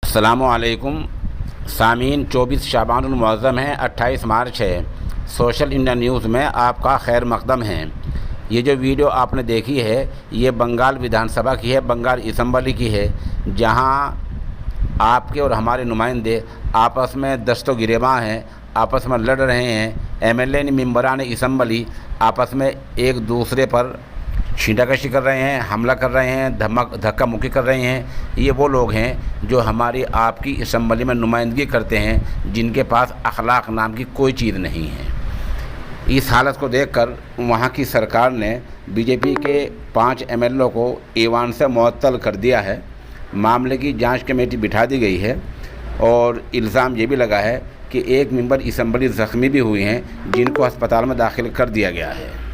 अस्सलामुअलैकुम सामीन, 24 शाबानुल मुअज़्ज़म है, 28 मार्च है। सोशल इंडिया न्यूज़ में आपका खैर मक़दम है। ये जो वीडियो आपने देखी है ये बंगाल विधानसभा की है, बंगाल असम्बली की है, जहां आपके और हमारे नुमाइंदे आपस में दस्तो गिरेबां हैं, आपस में लड़ रहे हैं। एमएलए मेंबरान असम्बली आपस में एक दूसरे पर छींटाकशी कर रहे हैं, हमला कर रहे हैं, धक्का मुक्की कर रहे हैं। ये वो लोग हैं जो हमारी आपकी असम्बली में नुमाइंदगी करते हैं, जिनके पास अखलाक नाम की कोई चीज़ नहीं है। इस हालत को देखकर वहाँ की सरकार ने बीजेपी के 5 एमएलए को ईवान से मुअत्तल कर दिया है। मामले की जांच कमेटी बिठा दी गई है और इल्ज़ाम ये भी लगा है कि एक मेंबर असम्बली ज़ख्मी भी हुए हैं, जिनको अस्पताल में दाखिल कर दिया गया है।